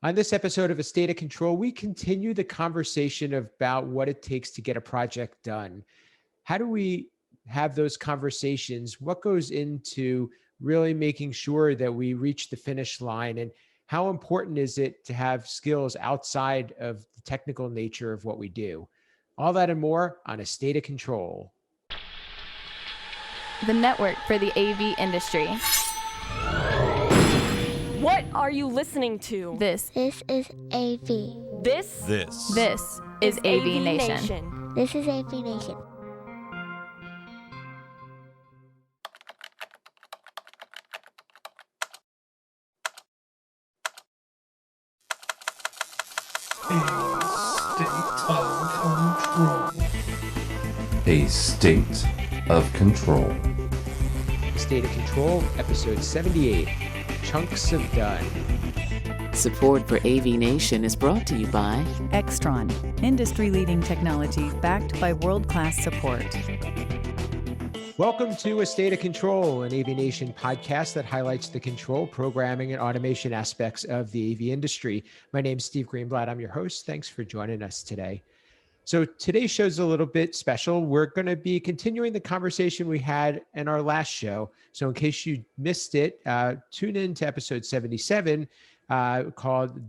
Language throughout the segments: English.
On this episode of A State of Control, we continue the conversation about what it takes to get a project done. How do we have those conversations? What goes into really making sure that we reach the finish line? And how important is it to have skills outside of the technical nature of what we do? All that and more on A State of Control. The network for the AV industry. What are you listening to? This is AV. This is AVNation. This is AVNation. A State of Control. State of Control, episode 78, Chunks of Done. Support for AVNation is brought to you by Extron, industry-leading technology backed by world-class support. Welcome to A State of Control, an AVNation podcast that highlights the control, programming, and automation aspects of the AV industry. My name is Steve Greenblatt. I'm your host. Thanks for joining us today. So today's show is a little bit special. We're going to be continuing the conversation we had in our last show. So in case you missed it, tune in to episode 77 called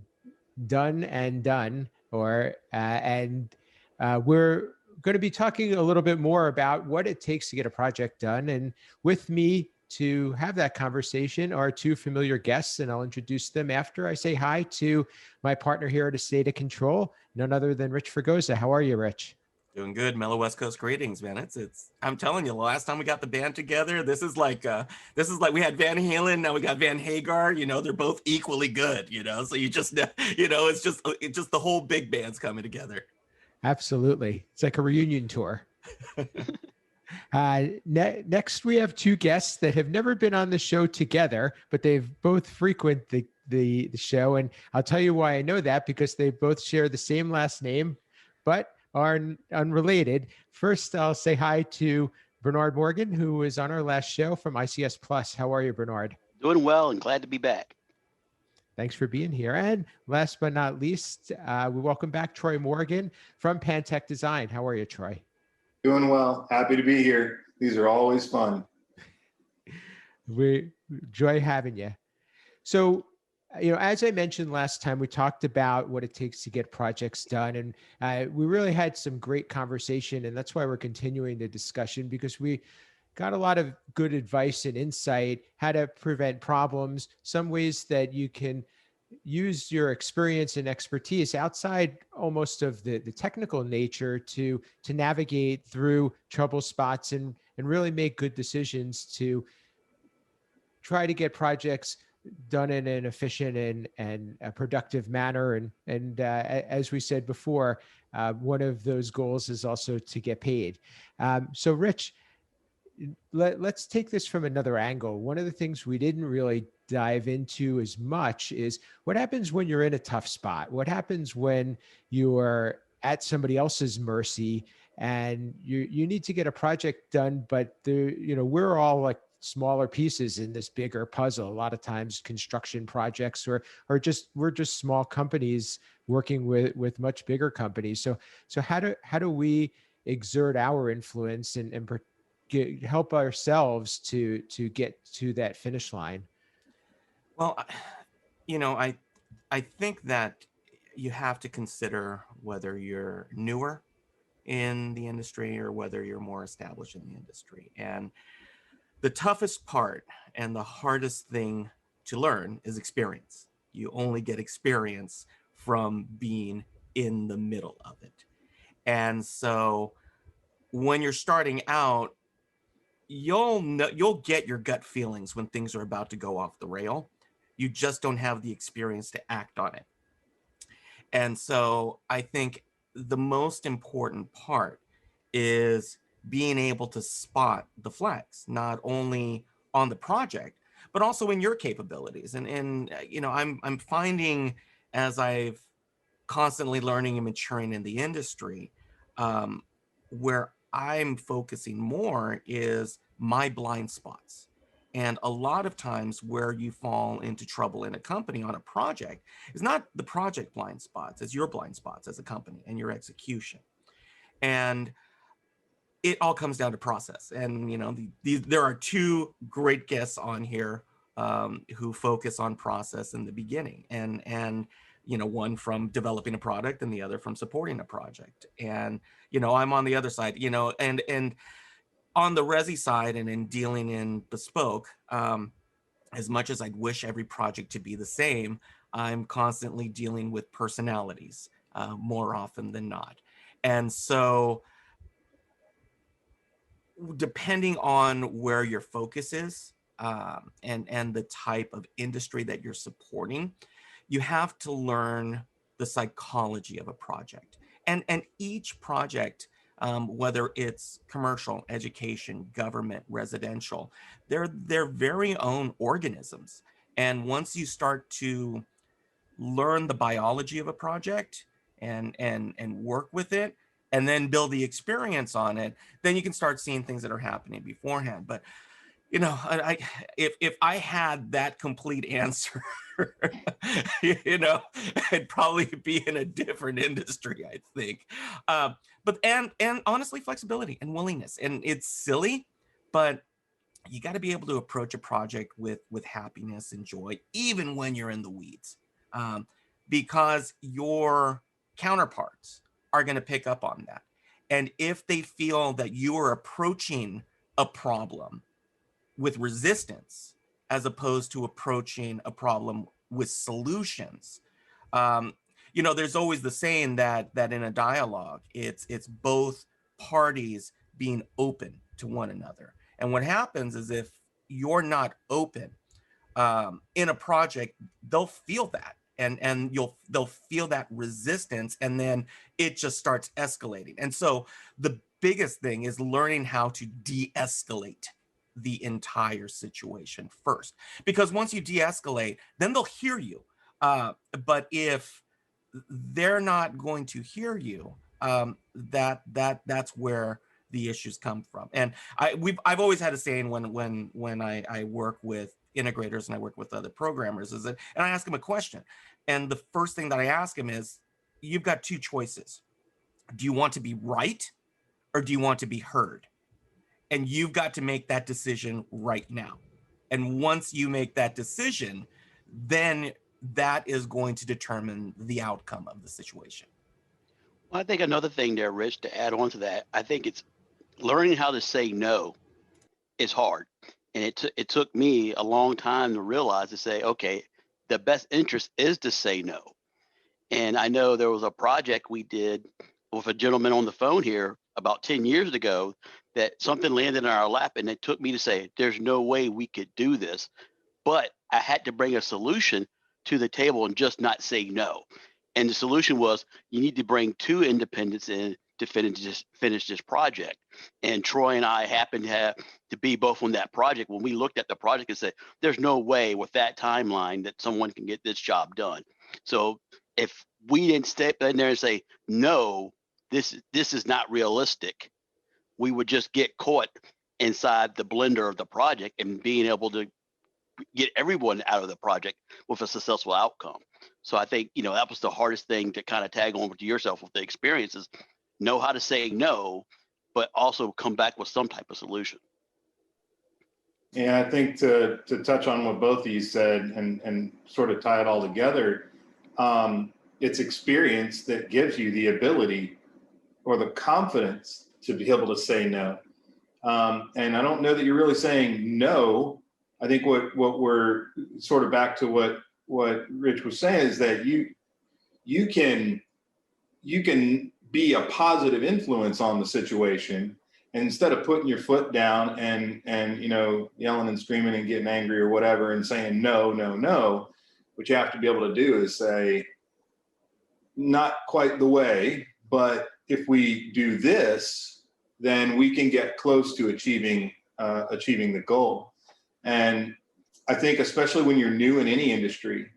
Done and Done, we're going to be talking a little bit more about what it takes to get a project done. And with me to have that conversation are two familiar guests, and I'll introduce them after I say hi to my partner here at A State of Control, none other than Rich Fregosa. How are you, Rich? Doing good. Mellow West Coast greetings, man. It's I'm telling you, the last time we got the band together, this is like we had Van Halen, now we got Van Hagar, they're both equally good, so you just it's just the whole big band's coming together. Absolutely. It's like a reunion tour. Next, we have two guests that have never been on the show together, but they've both frequent the show. And I'll tell you why I know that, because they both share the same last name, but are unrelated. First, I'll say hi to Bernard Morgan, who was on our last show from ICS Plus. How are you, Bernard? Doing well and glad to be back. Thanks for being here. And last but not least, we welcome back Troy Morgan from Pantech Design. How are you, Troy? Doing well. Happy to be here. These are always fun. We enjoy having you. So, as I mentioned last time, we talked about what it takes to get projects done. And we really had some great conversation. And that's why we're continuing the discussion, because we got a lot of good advice and insight, how to prevent problems, some ways that you can use your experience and expertise outside almost of the technical nature to navigate through trouble spots and really make good decisions to try to get projects done in an efficient and a productive manner. And as we said before, one of those goals is also to get paid. So Rich, let's take this from another angle. One of the things we didn't really dive into as much is what happens when you're in a tough spot. What happens when you're at somebody else's mercy and you need to get a project done, but we're all like smaller pieces in this bigger puzzle. A lot of times construction projects we're just small companies working with much bigger companies. So how do we exert our influence and help ourselves to get to that finish line? Well, I think that you have to consider whether you're newer in the industry or whether you're more established in the industry. And the toughest part and the hardest thing to learn is experience. You only get experience from being in the middle of it. And so when you're starting out, you'll get your gut feelings when things are about to go off the rail. You just don't have the experience to act on it. And so I think the most important part is being able to spot the flags, not only on the project, but also in your capabilities. And I'm finding, as I've constantly learning and maturing in the industry, where I'm focusing more is my blind spots. And a lot of times where you fall into trouble in a company on a project is not the project blind spots, it's your blind spots as a company and your execution. And it all comes down to process. And, you know, there are two great guests on here who focus on process in the beginning. And you know, one from developing a product and the other from supporting a project. And, you know, I'm on the other side, you know, and on the resi side and in dealing in bespoke, as much as I'd wish every project to be the same, I'm constantly dealing with personalities more often than not. And so depending on where your focus is and the type of industry that you're supporting, you have to learn the psychology of a project. And each project, whether it's commercial, education, government, residential, they're their very own organisms. And once you start to learn the biology of a project and work with it, and then build the experience on it, then you can start seeing things that are happening beforehand. But you know, if I had that complete answer, you know, I'd probably be in a different industry, I think. But honestly, flexibility and willingness, and it's silly, but you got to be able to approach a project with happiness and joy, even when you're in the weeds, because your counterparts are going to pick up on that. And if they feel that you are approaching a problem with resistance as opposed to approaching a problem with solutions, you know, there's always the saying that in a dialogue, it's both parties being open to one another. And what happens is if you're not open in a project, they'll feel that. And they'll feel that resistance, and then it just starts escalating. And so the biggest thing is learning how to de-escalate the entire situation first, because once you de-escalate, then they'll hear you. But if they're not going to hear you, that's where the issues come from. And I've always had a saying when I work with integrators and I work with other programmers is that, and I ask them a question, and the first thing that I ask them is, you've got two choices. Do you want to be right, or do you want to be heard? And you've got to make that decision right now. And once you make that decision, then that is going to determine the outcome of the situation. Well, I think another thing there, Rich, to add on to that, I think it's learning how to say no is hard. And it took me a long time to realize, to say, okay, the best interest is to say no. And I know there was a project we did with a gentleman on the phone here about 10 years ago that something landed in our lap, and it took me to say, there's no way we could do this. But I had to bring a solution to the table and just not say no. And the solution was, you need to bring two independents in to finish this project. And Troy and I happened to be both on that project when we looked at the project and said, there's no way with that timeline that someone can get this job done. So if we didn't step in there and say, no, this is not realistic, we would just get caught inside the blender of the project and being able to get everyone out of the project with a successful outcome. So I think, you know, that was the hardest thing to kind of tag on to yourself with the experiences. Know how to say no, but also come back with some type of solution. Yeah, I think to touch on what both of you said and sort of tie it all together, it's experience that gives you the ability or the confidence to be able to say no. And I don't know that you're really saying no. I think what we're sort of back to what Rich was saying is that you can be a positive influence on the situation, and instead of putting your foot down and you know, yelling and screaming and getting angry or whatever and saying no, what you have to be able to do is say, not quite the way, but if we do this, then we can get close to achieving the goal. And I think especially when you're new in any industry,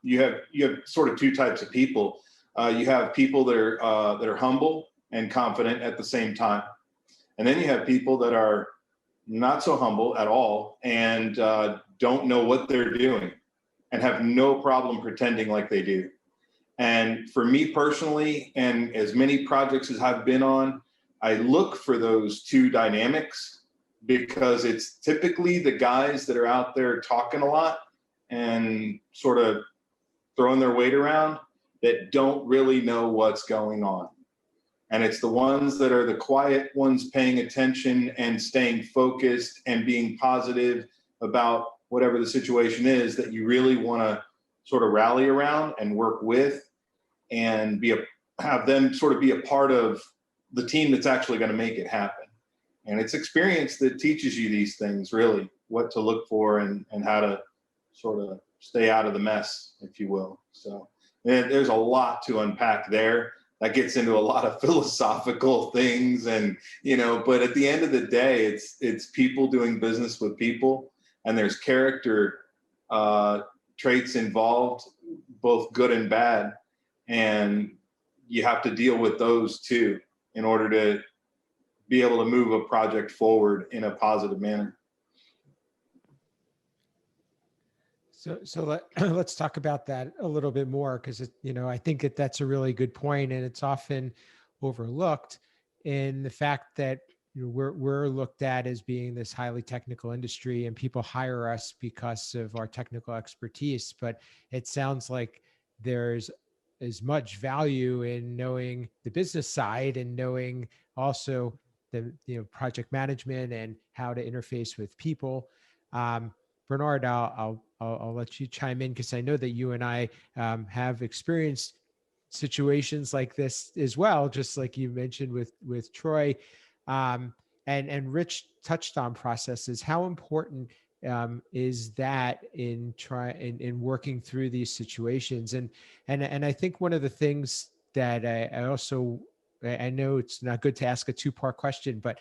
you have sort of two types of people. You have people that are humble and confident at the same time, and then you have people that are not so humble at all, and don't know what they're doing and have no problem pretending like they do. And for me personally, and as many projects as I've been on, I look for those two dynamics because it's typically the guys that are out there talking a lot and sort of throwing their weight around that don't really know what's going on. And it's the ones that are the quiet ones paying attention and staying focused and being positive about whatever the situation is that you really want to sort of rally around and work with and have them sort of be a part of the team that's actually going to make it happen. And it's experience that teaches you these things, really, what to look for and how to sort of stay out of the mess, if you will. So there's a lot to unpack there. That gets into a lot of philosophical things, and but at the end of the day, it's people doing business with people, and there's character traits involved, both good and bad, and you have to deal with those too in order to be able to move a project forward in a positive manner. So let's talk about that a little bit more, because I think that's a really good point, and it's often overlooked in the fact that we're looked at as being this highly technical industry, and people hire us because of our technical expertise. But it sounds like there's as much value in knowing the business side and knowing also the project management and how to interface with people. Bernard, I'll let you chime in, because I know that you and I have experienced situations like this as well, just like you mentioned with Troy. And Rich touched on processes. How important is that in working through these situations? And I think one of the things that I know it's not good to ask a two-part question, but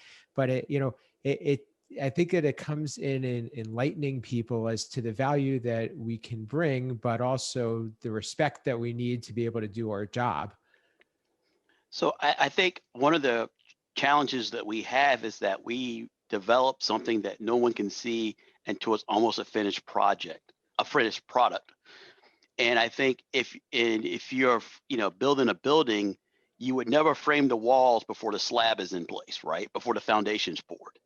I think that it comes in enlightening people as to the value that we can bring, but also the respect that we need to be able to do our job. So I think one of the challenges that we have is that we develop something that no one can see until it's almost a finished project, a finished product. And I think if you're building a building, you would never frame the walls before the slab is in place, right? Before the foundation's poured.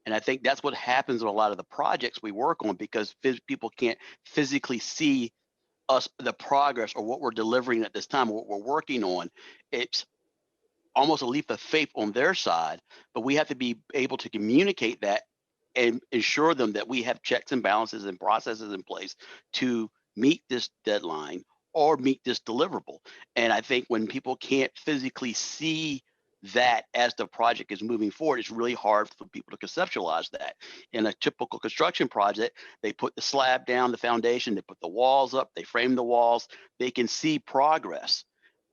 And I think that's what happens with a lot of the projects we work on, because people can't physically see us, the progress or what we're delivering at this time, or what we're working on. It's almost a leap of faith on their side, but we have to be able to communicate that and ensure them that we have checks and balances and processes in place to meet this deadline or meet this deliverable. And I think when people can't physically see that as the project is moving forward, it's really hard for people to conceptualize that. In a typical construction project, they put the slab down, the foundation, they put the walls up, they frame the walls, they can see progress.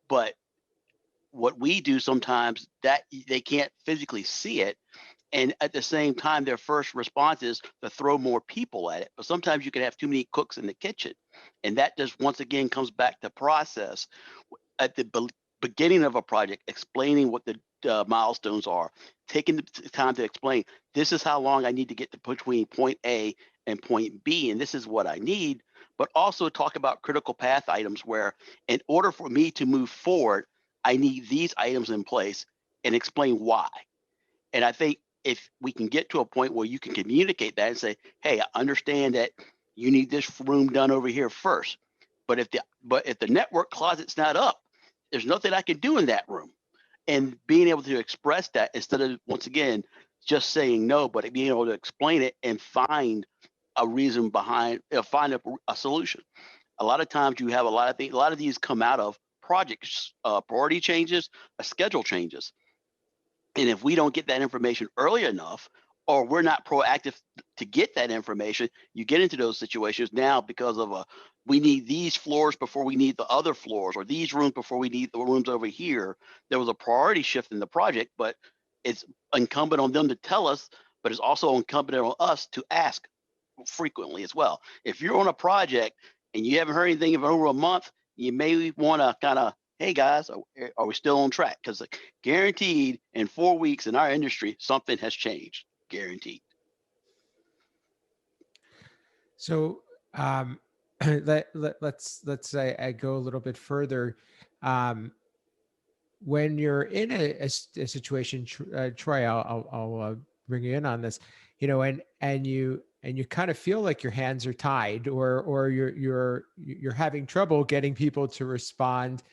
But what we do sometimes, that they can't physically see it. And at the same time, their first response is to throw more people at it. But sometimes you can have too many cooks in the kitchen. And that just once again comes back to process. At the beginning of a project, explaining what the milestones are, taking the time to explain, this is how long I need to get to between point A and point B, and this is what I need. But also talk about critical path items where, in order for me to move forward, I need these items in place, and explain why. And I think if we can get to a point where you can communicate that and say, hey, I understand that you need this room done over here first, but if the network closet's not up, there's nothing I can do in that room. And being able to express that instead of, once again, just saying no, but being able to explain it and find a reason behind, find a solution. A lot of times you have a lot of these come out of projects, priority changes, schedule changes. And if we don't get that information early enough, or we're not proactive to get that information, you get into those situations now because of we need these floors before we need the other floors, or these rooms before we need the rooms over here. There was a priority shift in the project, but it's incumbent on them to tell us, but it's also incumbent on us to ask frequently as well. If you're on a project and you haven't heard anything in over a month, you may want to kind of, hey guys, are we still on track? Because guaranteed in 4 weeks in our industry, something has changed, guaranteed. So let's say I go a little bit further. Um, when you're in a situation, Troy, I'll bring you in on this, and you kind of feel like your hands are tied, or you're having trouble getting people to respond.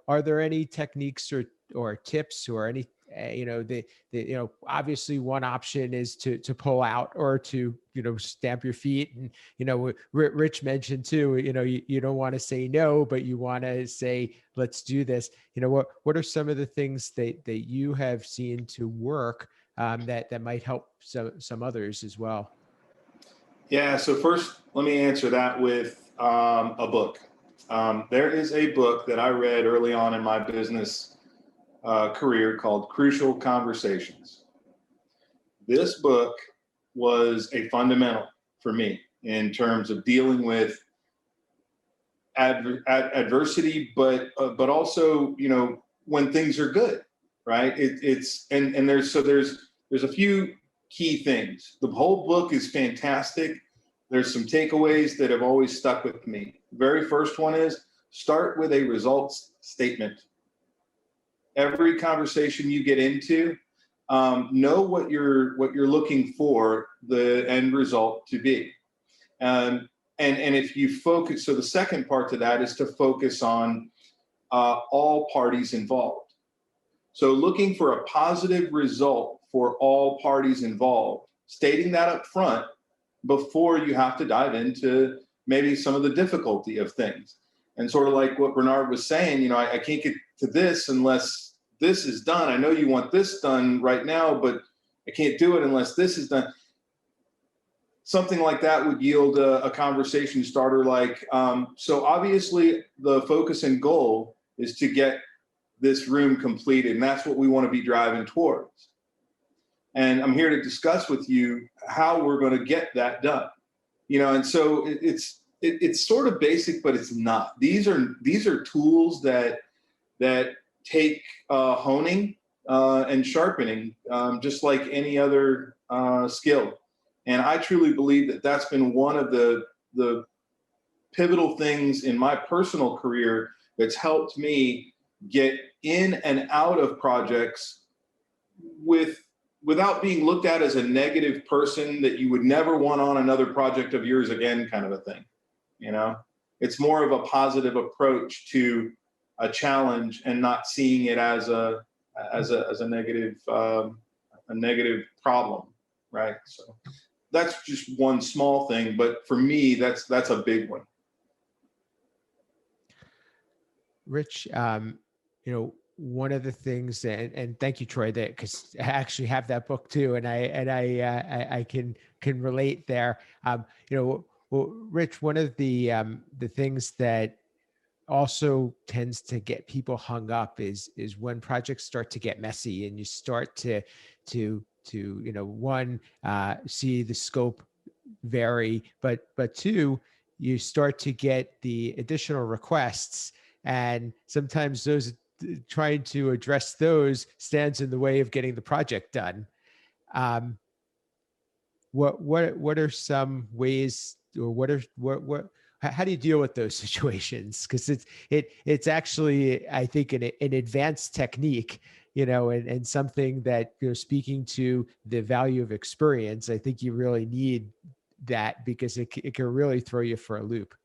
Are there any techniques or tips or any obviously one option is to pull out or to stamp your feet, and Rich mentioned too, you don't want to say no, but you want to say let's do this. What are some of the things that you have seen to work, that might help some others as well? Yeah. So first, let me answer that with a book. There is a book that I read early on in my business career called Crucial Conversations. This book was a fundamental for me in terms of dealing with adversity, but also when things are good, right? It's and there's a few key things. The whole book is fantastic. There's some takeaways that have always stuck with me. The very first one is start with a results statement. Every conversation you get into, know what you're looking for the end result to be. And if you focus, so the second part to that is to focus on all parties involved. So looking for a positive result for all parties involved, stating that up front before you have to dive into maybe some of the difficulty of things. And sort of like what Bernard was saying, I can't get to this unless this is done. I know you want this done right now, but I can't do it unless this is done. Something like that would yield a conversation starter like, so obviously the focus and goal is to get this room completed, and that's what we want to be driving towards. And I'm here to discuss with you how we're going to get that done. And so it's sort of basic, but it's not. These are tools that take honing and sharpening, just like any other skill. And I truly believe that that's been one of the pivotal things in my personal career that's helped me get in and out of projects without being looked at as a negative person that you would never want on another project of yours again, kind of a thing. It's more of a positive approach to a challenge and not seeing it as a negative problem, right? So that's just one small thing, but for me, that's a big one. Rich, one of the things, and thank you, Troy, that because I actually have that book too, and I can relate there. Well, Rich, one of the things that also tends to get people hung up is when projects start to get messy and you start to one, see the scope vary, but two, you start to get the additional requests, and sometimes those trying to address those stands in the way of getting the project done. What are some ways, or what how do you deal with those situations? Because it's actually, I think, an advanced technique, and something that, speaking to the value of experience, I think you really need that, because it can really throw you for a loop.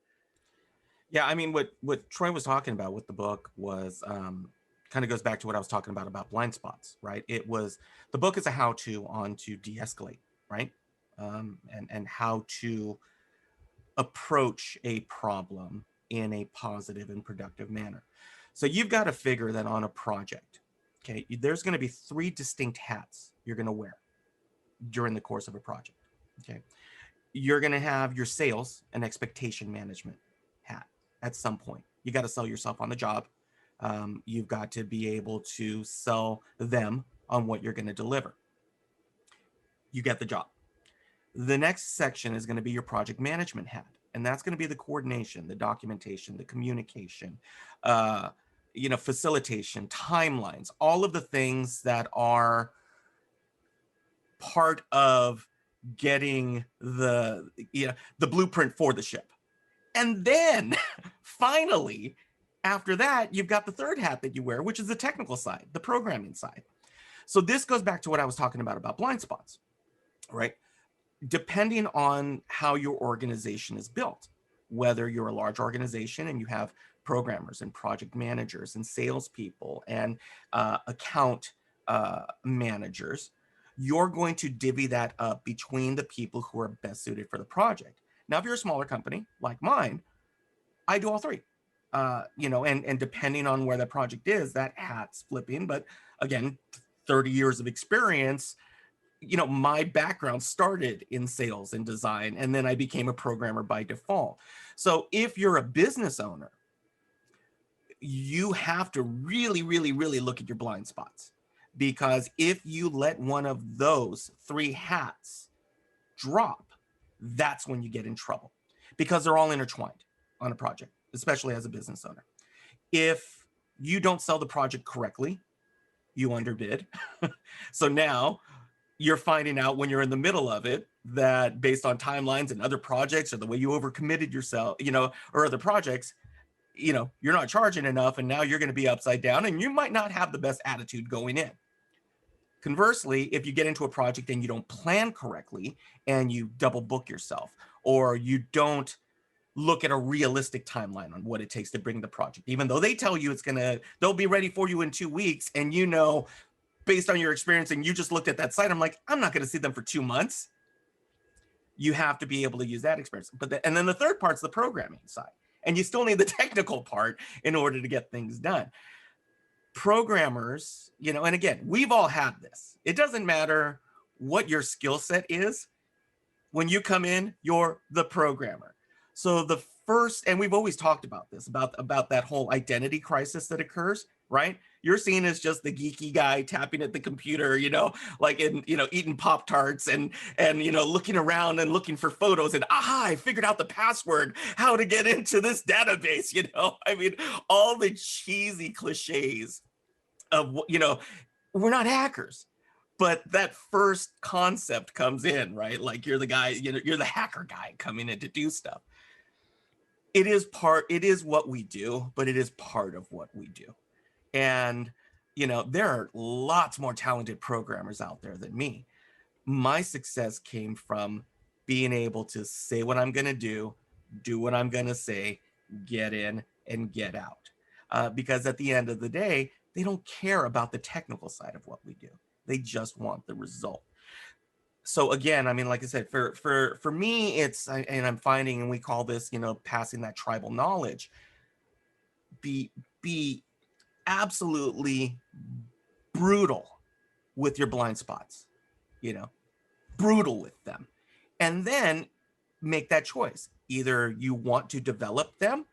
Yeah, I mean, what Troy was talking about with the book was kind of goes back to what I was talking about blind spots, right? The book is a how-to on to de-escalate, right? And how to approach a problem in a positive and productive manner. So you've got to figure that on a project, okay, there's going to be 3 distinct hats you're going to wear during the course of a project, okay? You're going to have your sales and expectation management hat at some point. You got to sell yourself on the job. You've got to be able to sell them on what you're going to deliver. You get the job. The next section is going to be your project management hat, and that's going to be the coordination, the documentation, the communication, facilitation, timelines, all of the things that are part of getting the blueprint for the ship. And then finally, after that, you've got the third hat that you wear, which is the technical side, the programming side. So this goes back to what I was talking about blind spots, right? Depending on how your organization is built, whether you're a large organization and you have programmers and project managers and salespeople and account managers, you're going to divvy that up between the people who are best suited for the project. Now, if you're a smaller company like mine, I do all three. And depending on where the project is, that hat's flipping. But again, 30 years of experience, my background started in sales and design, and then I became a programmer by default. So if you're a business owner, you have to really, really, really look at your blind spots, because if you let one of those three hats drop, that's when you get in trouble, because they're all intertwined on a project, especially as a business owner. If you don't sell the project correctly, you underbid. So now you're finding out when you're in the middle of it that based on timelines and other projects or the way you overcommitted yourself, or other projects, you're not charging enough, and now you're going to be upside down, and you might not have the best attitude going in. Conversely, if you get into a project and you don't plan correctly and you double book yourself, or you don't look at a realistic timeline on what it takes to bring the project, even though they tell you they'll be ready for you in 2 weeks, and based on your experience, and you just looked at that site, I'm like, I'm not going to see them for 2 months. You have to be able to use that experience. And then the third part's the programming side. And you still need the technical part in order to get things done. Programmers, and again, we've all had this. It doesn't matter what your skill set is. When you come in, you're the programmer. So the first, and we've always talked about this, about that whole identity crisis that occurs, right? You're seen as just the geeky guy tapping at the computer, eating Pop-Tarts and looking around and looking for photos and, I figured out the password, how to get into this database, all the cheesy cliches of, we're not hackers. But that first concept comes in, right? Like you're the guy, you're the hacker guy coming in to do stuff. It is what we do, but it is part of what we do. And, there are lots more talented programmers out there than me. My success came from being able to say what I'm going to do what I'm going to say, get in and get out. Because at the end of the day, they don't care about the technical side of what we do. They just want the result. So again, like I said, for me, and I'm finding, and we call this, passing that tribal knowledge. Be absolutely brutal with your blind spots, brutal with them, and then make that choice. Either you want to develop them,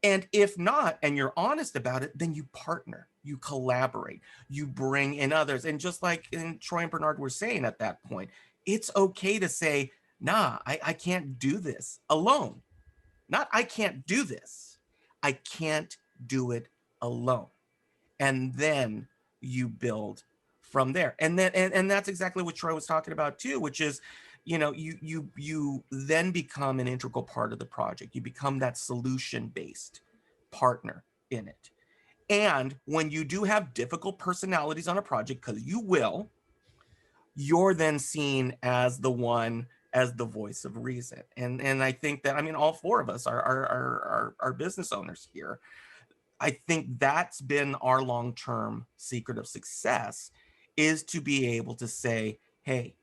and if not, and you're honest about it, then you partner, you collaborate, you bring in others. And just like Troy and Bernard were saying at that point, it's okay to say, nah, I can't do this alone. Not I can't do this. I can't do it alone. And then you build from there. And then and that's exactly what Troy was talking about too, which is, you then become an integral part of the project. You become that solution-based partner in it. And when you do have difficult personalities on a project, because you will, you're then seen as the voice of reason. And I think that, all four of us are business owners here. I think that's been our long-term secret of success, is to be able to say, hey,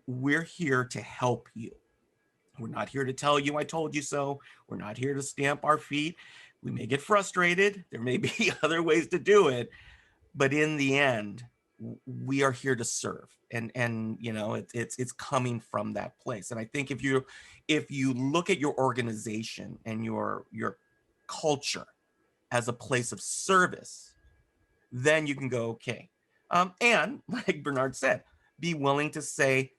we're here to help you. We're not here to tell you I told you so. We're not here to stamp our feet. We may get frustrated. There may be other ways to do it. But in the end, we are here to serve. And it's coming from that place. And I think if you look at your organization and your culture as a place of service, then you can go, okay. And like Bernard said, be willing to say,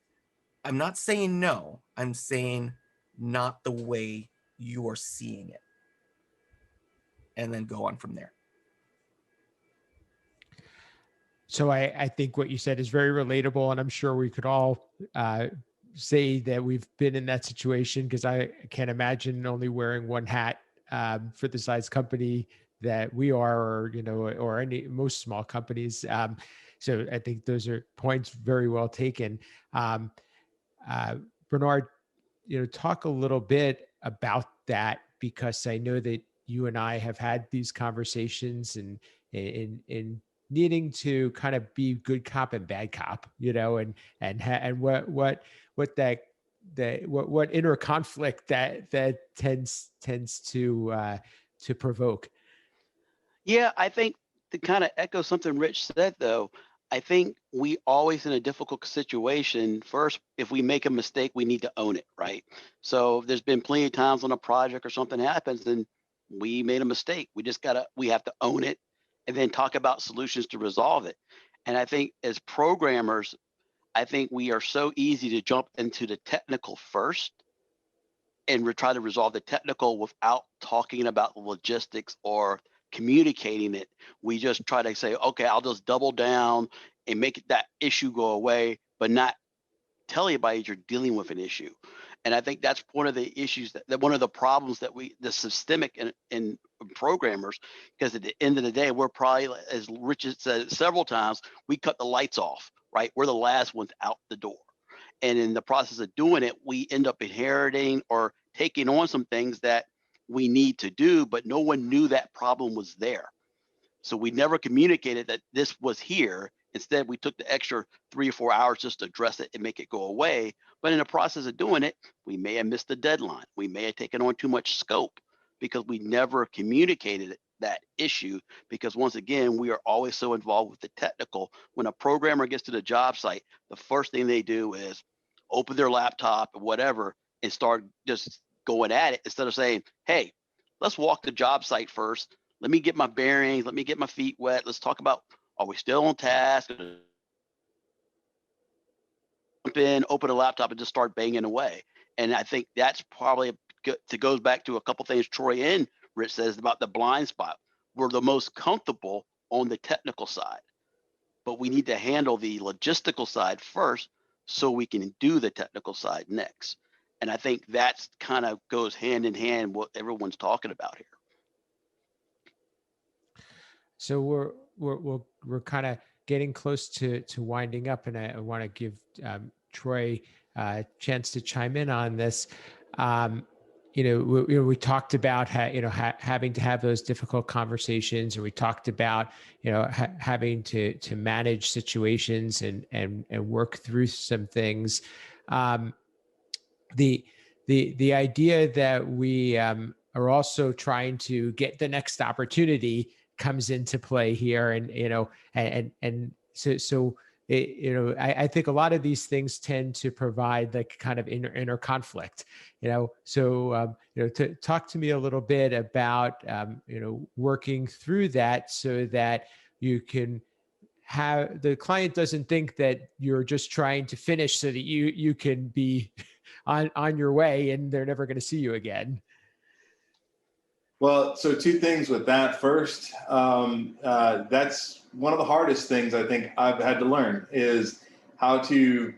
I'm not saying no, I'm saying not the way you are seeing it. And then go on from there. So I think what you said is very relatable, and I'm sure we could all say that we've been in that situation, because I can't imagine only wearing one hat for the size company that we are, or or most small companies. So I think those are points very well taken. Um, Bernard, talk a little bit about that, because I know that you and I have had these conversations, and in needing to kind of be good cop and bad cop, and what inner conflict that tends to provoke. Yeah, I think to kind of echo something Rich said, though, I think we always in a difficult situation. First, if we make a mistake, we need to own it, right? So there's been plenty of times when a project or something happens and we made a mistake. We have to own it and then talk about solutions to resolve it. And I think as programmers, I think we are so easy to jump into the technical first and try to resolve the technical without talking about the logistics or communicating it. We just try to say, okay, I'll just double down and make that issue go away, but not tell anybody you're dealing with an issue. And I think that's one of the issues that one of the problems that the systemic in programmers, because at the end of the day, we're probably, as Richard said several times, we cut the lights off, right? We're the last ones out the door. And in the process of doing it, we end up inheriting or taking on some things that we need to do, but no one knew that problem was there. So we never communicated that this was here. Instead, we took the extra 3 or 4 hours just to address it and make it go away. But in the process of doing it, we may have missed the deadline. We may have taken on too much scope because we never communicated that issue. Because once again, we are always so involved with the technical. When a programmer gets to the job site, the first thing they do is open their laptop or whatever and start just going at it instead of saying, hey, let's walk the job site first. Let me get my bearings. Let me get my feet wet. Let's talk about, are we still on task? Jump in, open a laptop, and just start banging away. And I think that's probably it goes back to a couple things Troy and Rich says about the blind spot. We're the most comfortable on the technical side, but we need to handle the logistical side first so we can do the technical side next. And I think that's kind of goes hand in hand what everyone's talking about here. So we're kind of getting close to winding up, and I want to give Troy a chance to chime in on this. We talked about having to have those difficult conversations, and we talked about having to manage situations and work through some things. The idea that we are also trying to get the next opportunity comes into play here, and I think a lot of these things tend to provide like kind of inner conflict, so to talk to me a little bit about working through that so that you can have the client doesn't think that you're just trying to finish so that you can be on your way and they're never going to see you again. Well, so two things with that. First, that's one of the hardest things I think I've had to learn is how to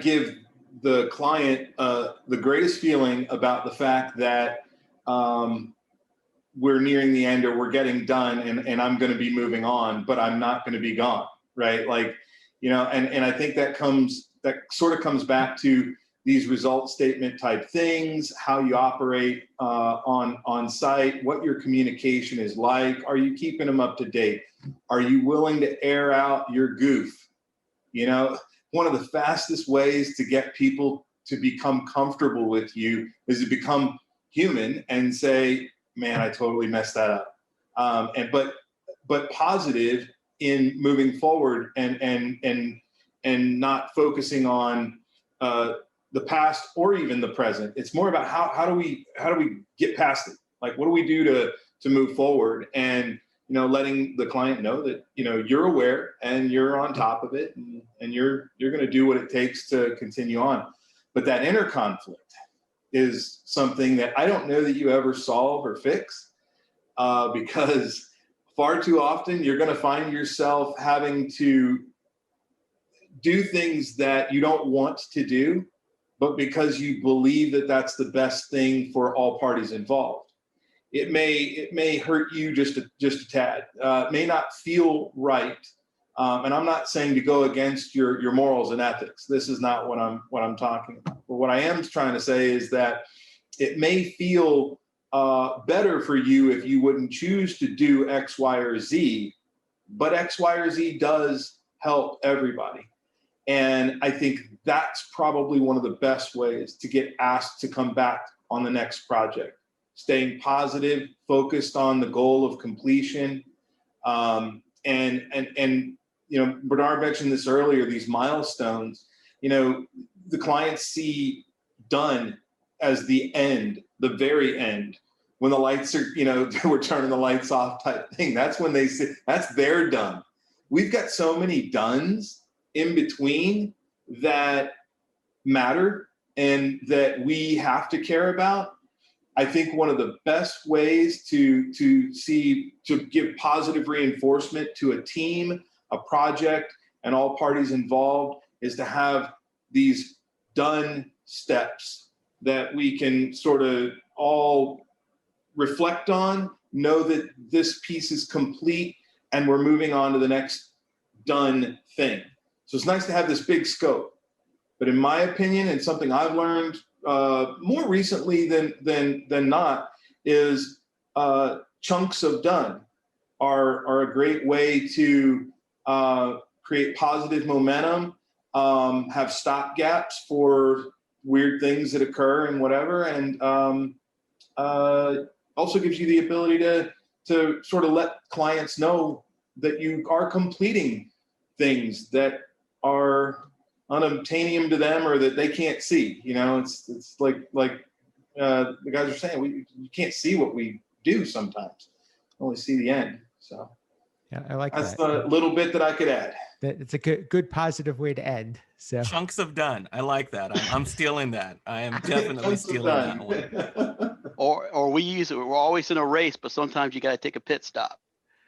give the client the greatest feeling about the fact that we're nearing the end or we're getting done and I'm going to be moving on, but I'm not going to be gone, right? Like, and I think that sort of comes back to these result statement type things, how you operate on site, what your communication is like. Are you keeping them up to date? Are you willing to air out your goof? One of the fastest ways to get people to become comfortable with you is to become human and say, man, I totally messed that up. But positive in moving forward and not focusing on the past or even the present. It's more about how do we get past it? Like, what do we do to move forward? And letting the client know that you're aware and you're on top of it, and you're going to do what it takes to continue on. But that inner conflict is something that I don't know that you ever solve or fix, because far too often you're going to find yourself having to do things that you don't want to do, but because you believe that that's the best thing for all parties involved. It may hurt you just a tad. It may not feel right. And I'm not saying to go against your morals and ethics. This is not what I'm talking about. But what I am trying to say is that it may feel better for you if you wouldn't choose to do X, Y, or Z, but X, Y, or Z does help everybody. And I think that's probably one of the best ways to get asked to come back on the next project. Staying positive, focused on the goal of completion. And Bernard mentioned this earlier, these milestones, the clients see done as the end, the very end, when the lights are, we're turning the lights off type thing. That's when they say, that's their done. We've got so many dones in between that matter and that we have to care about. I think one of the best ways to give positive reinforcement to a team, a project, and all parties involved is to have these done steps that we can sort of all reflect on, know that this piece is complete and we're moving on to the next done thing. So it's nice to have this big scope. But in my opinion, and something I've learned more recently than not, is chunks of done are a great way to create positive momentum, have stop gaps for weird things that occur and whatever, and also gives you the ability to sort of let clients know that you are completing things that are unobtainium to them or that they can't see. It's like the guys are saying, you can't see what we do sometimes. Only see the end. So yeah, I like that's that. the little bit that I could add. It's a good positive way to end. So Chunks of done. I like that. I'm stealing that. I am definitely stealing that one. Or we're always in a race, but sometimes you got to take a pit stop.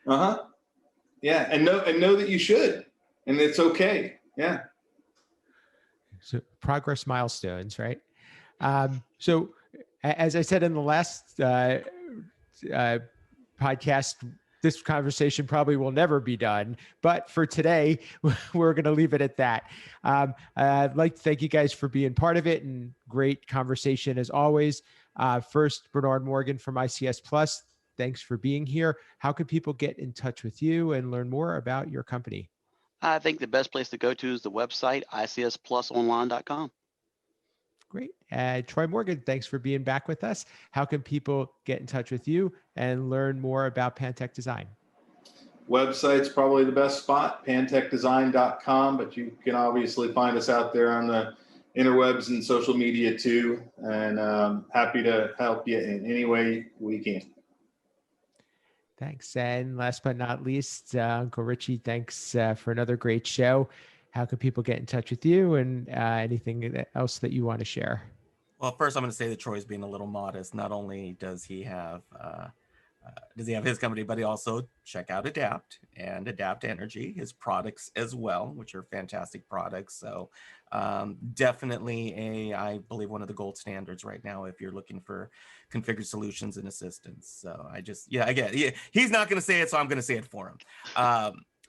Yeah, and know that you should, and it's okay. Yeah. So progress milestones, right? So as I said in the last podcast, this conversation probably will never be done, but for today, we're going to leave it at that. I'd like to thank you guys for being part of it, and great conversation as always. First, Bernard Morgan from ICS Plus, thanks for being here. How can people get in touch with you and learn more about your company? I think the best place to go to is the website, icsplusonline.com. Great. Troy Morgan, thanks for being back with us. How can people get in touch with you and learn more about Pantech Design? Website's probably the best spot, pantechdesign.com, but you can obviously find us out there on the interwebs and social media too, and happy to help you in any way we can. Thanks. And last but not least, Uncle Richie, thanks for another great show. How can people get in touch with you and anything else that you want to share? Well, first I'm going to say that Troy's being a little modest. Not only does he have his company, but he also check out Adapt and Adapt Energy, his products as well, which are fantastic products. So definitely I believe one of the gold standards right now if you're looking for configured solutions and assistance. So he's not going to say it, so I'm going to say it for him.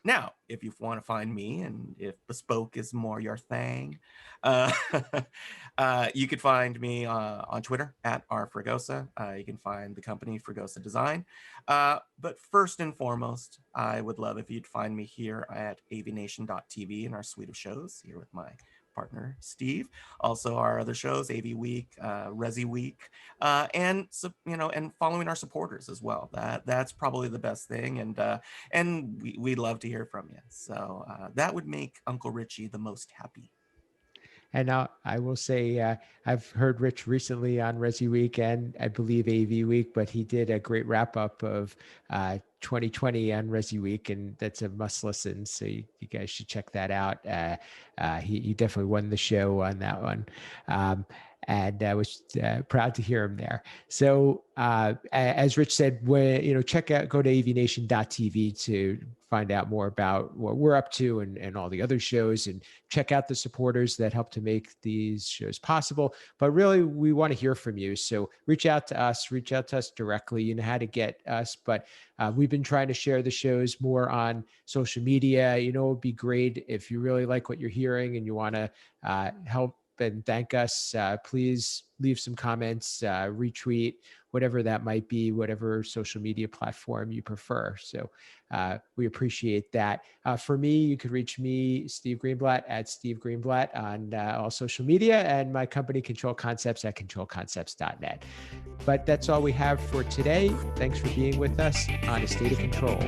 Now, if you want to find me and if bespoke is more your thing, you could find me on Twitter at @rfregosa. You can find the company Fregosa Design. But first and foremost, I would love if you'd find me here at AVNation.tv in our suite of shows here with my partner Steve. Also our other shows, AV Week, Resi Week, and following our supporters as well. That's probably the best thing, and we'd love to hear from you. So that would make Uncle Richie the most happy. And now I will say, I've heard Rich recently on Resi Week and I believe AV Week, but he did a great wrap up of 2020 on Resi Week, and that's a must listen. So you guys should check that out. He definitely won the show on that one. and I was proud to hear him there. So as Rich said, go to avnation.tv to find out more about what we're up to and all the other shows, and check out the supporters that help to make these shows possible. But really, we want to hear from you. So reach out to us directly. You know how to get us, but we've been trying to share the shows more on social media. It would be great if you really like what you're hearing and you want to help and thank us. Please leave some comments, retweet, whatever that might be, whatever social media platform you prefer. So we appreciate that. For me, you could reach me, Steve Greenblatt, at Steve Greenblatt on all social media, and my company, Control Concepts, at controlconcepts.net. But that's all we have for today. Thanks for being with us on A State of Control.